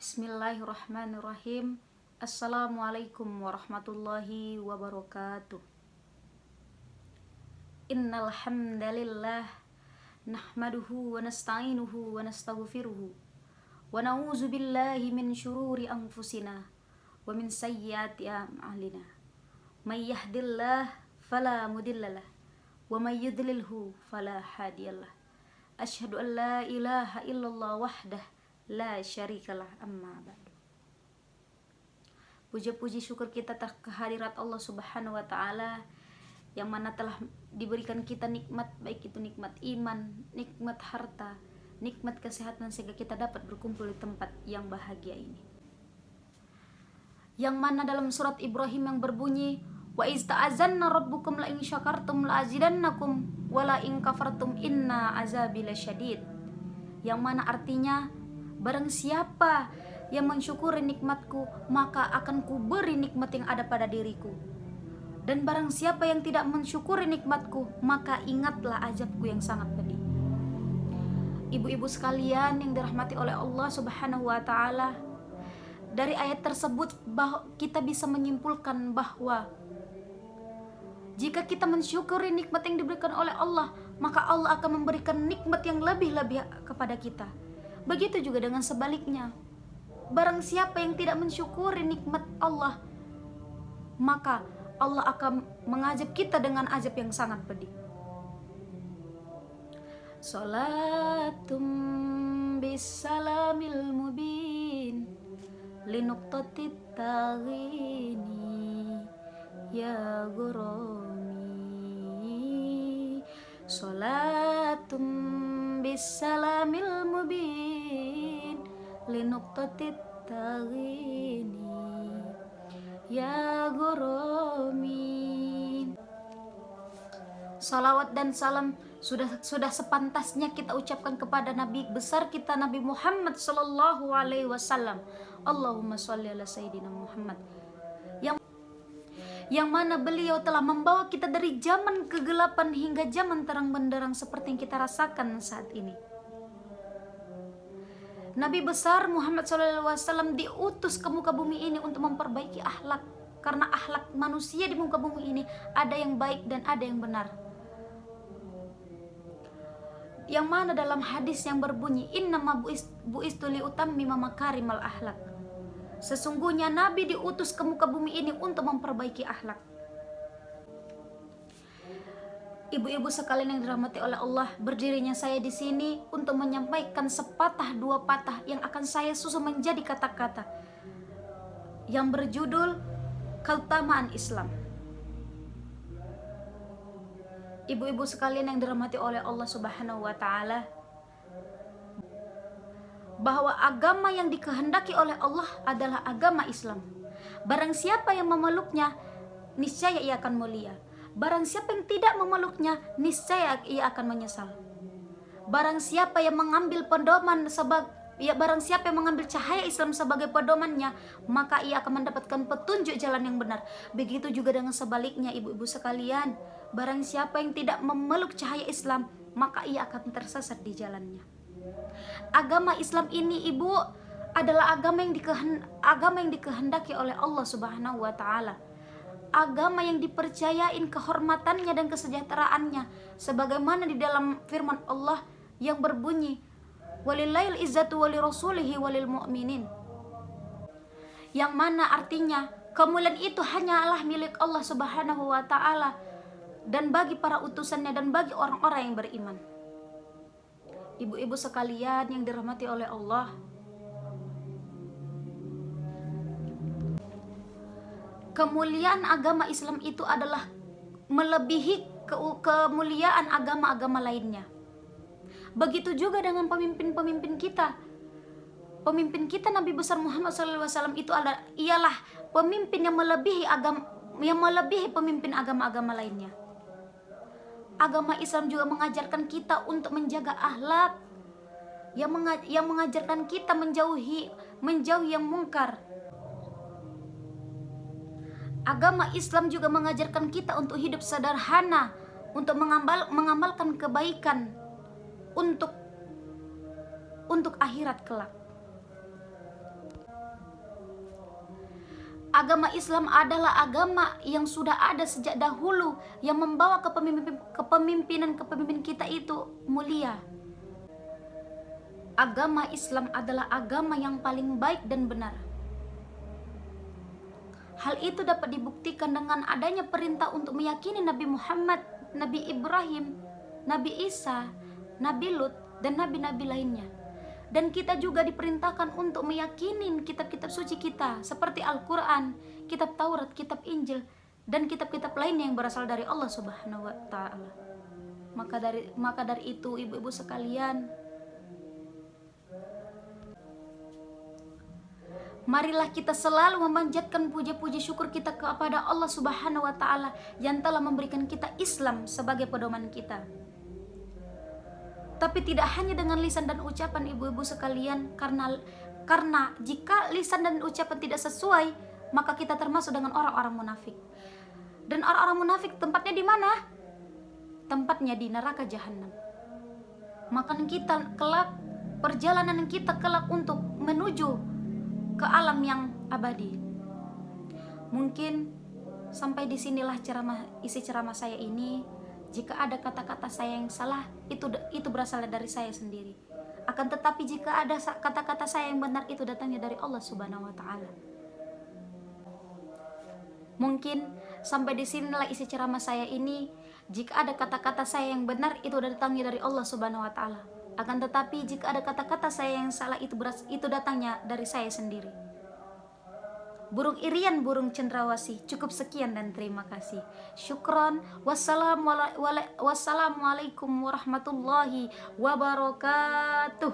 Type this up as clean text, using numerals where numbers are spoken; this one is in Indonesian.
Bismillahirrahmanirrahim. Assalamualaikum warahmatullahi wabarakatuh. Innal hamdalillah nahmaduhu wa nasta'inuhu wa nastaghfiruhu wa na'udzu billahi min syururi anfusina wa min sayyiati a'malina. May yahdihillahu fala mudhillalah wa may yudlilhu fala hadiyalah. Asyhadu an la ilaha illallah wahdah la syarikalah, amma ba'du. Puja-puji syukur kita kehadirat Allah Subhanahu wa taala yang mana telah diberikan kita nikmat, baik itu nikmat iman, nikmat harta, nikmat kesehatan, sehingga kita dapat berkumpul di tempat yang bahagia ini. Yang mana dalam surat Ibrahim yang berbunyi, wa iz ta'azanna rabbukum la in syakartum la azidannakum wa la in kafartum inna azabi lasyadid. Yang mana artinya, barang siapa yang mensyukuri nikmatku, maka akan kuberi nikmat yang ada pada diriku. Dan barang siapa yang tidak mensyukuri nikmatku, maka ingatlah azabku yang sangat pedih. Ibu-ibu sekalian yang dirahmati oleh Allah Subhanahu wa taala, dari ayat tersebut kita bisa menyimpulkan bahwa jika kita mensyukuri nikmat yang diberikan oleh Allah, maka Allah akan memberikan nikmat yang lebih-lebih kepada kita. Begitu juga dengan sebaliknya. Barang siapa yang tidak mensyukuri nikmat Allah, maka Allah akan mengazab kita dengan azab yang sangat pedih. Salatum bisalamil mubin linuqtatit taghini ya gurami. Salatum bisalamil mubin linuqtatit taghini ya gurami. Salawat dan salam sudah sepantasnya kita ucapkan kepada Nabi besar kita, Nabi Muhammad sallallahu alaihi wasallam. Allahumma sholli ala sayyidina Muhammad. Yang mana beliau telah membawa kita dari zaman kegelapan hingga zaman terang benderang seperti yang kita rasakan saat ini. Nabi besar Muhammad SAW diutus ke muka bumi ini untuk memperbaiki akhlak. Karena akhlak manusia di muka bumi ini ada yang baik dan ada yang benar. Yang mana dalam hadis yang berbunyi, innama bu'istu liutammima makarimal akhlak. Sesungguhnya Nabi diutus ke muka bumi ini untuk memperbaiki akhlak. Ibu-ibu sekalian yang dirahmati oleh Allah, berdirinya saya di sini untuk menyampaikan sepatah dua patah yang akan saya susun menjadi kata-kata yang berjudul keutamaan Islam. Ibu-ibu sekalian yang dirahmati oleh Allah Subhanahu wa taala, bahwa agama yang dikehendaki oleh Allah adalah agama Islam. Barang siapa yang memeluknya, niscaya ia akan mulia. Barang siapa yang tidak memeluknya, niscaya ia akan menyesal. Barang siapa yang mengambil pedoman barang siapa yang mengambil cahaya Islam sebagai pedomannya, maka ia akan mendapatkan petunjuk jalan yang benar. Begitu juga dengan sebaliknya, ibu-ibu sekalian. Barang siapa yang tidak memeluk cahaya Islam, maka ia akan tersesat di jalannya. Agama Islam ini, ibu, adalah agama yang dikehendaki oleh Allah Subhanahu wa taala. Agama yang dipercayain kehormatannya dan kesejahteraannya, sebagaimana di dalam firman Allah yang berbunyi, walillahil izzatu walirasulihi walil mu'minin. Yang mana artinya kemuliaan itu hanyalah milik Allah Subhanahu wa taala dan bagi para utusannya dan bagi orang-orang yang beriman. Ibu-ibu sekalian yang dirahmati oleh Allah, kemuliaan agama Islam itu adalah melebihi kemuliaan agama-agama lainnya. Begitu juga dengan pemimpin-pemimpin kita. Pemimpin kita Nabi besar Muhammad SAW itu ialah pemimpin yang melebihi pemimpin agama-agama lainnya. Agama Islam juga mengajarkan kita untuk menjaga akhlak, yang mengajarkan kita menjauhi yang mungkar. Agama Islam juga mengajarkan kita untuk hidup sederhana, untuk mengamalkan kebaikan untuk akhirat kelak. Agama Islam adalah agama yang sudah ada sejak dahulu, yang membawa kepemimpinan kita itu mulia. Agama Islam adalah agama yang paling baik dan benar. Hal itu dapat dibuktikan dengan adanya perintah untuk meyakini Nabi Muhammad, Nabi Ibrahim, Nabi Isa, Nabi Lut, dan nabi-nabi lainnya. Dan kita juga diperintahkan untuk meyakini kitab-kitab suci kita seperti Al-Quran, kitab Taurat, kitab Injil, dan kitab-kitab lainnya yang berasal dari Allah Subhanahu wa Ta'ala. Maka dari itu, ibu-ibu sekalian, marilah kita selalu memanjatkan puja-puji syukur kita kepada Allah Subhanahu wa Ta'ala yang telah memberikan kita Islam sebagai pedoman kita. Tapi tidak hanya dengan lisan dan ucapan, ibu-ibu sekalian, karena jika lisan dan ucapan tidak sesuai, maka kita termasuk dengan orang-orang munafik. Dan orang-orang munafik tempatnya di mana? Tempatnya di neraka jahanam. Maka kita kelak, perjalanan kita kelak untuk menuju ke alam yang abadi. Mungkin sampai disinilah isi ceramah saya ini. Jika ada kata-kata saya yang salah, itu berasal dari saya sendiri. Akan tetapi jika ada kata-kata saya yang benar, itu datangnya dari Allah Subhanahu wa Ta'ala. Mungkin sampai disinilah isi ceramah saya ini. Jika ada kata-kata saya yang benar, itu datangnya dari Allah Subhanahu wa Ta'ala. Akan tetapi jika ada kata-kata saya yang salah, itu datangnya dari saya sendiri. Burung irian, burung cendrawasih. Cukup sekian dan terima kasih. Syukron. Wassalamualaikum warahmatullahi wabarakatuh.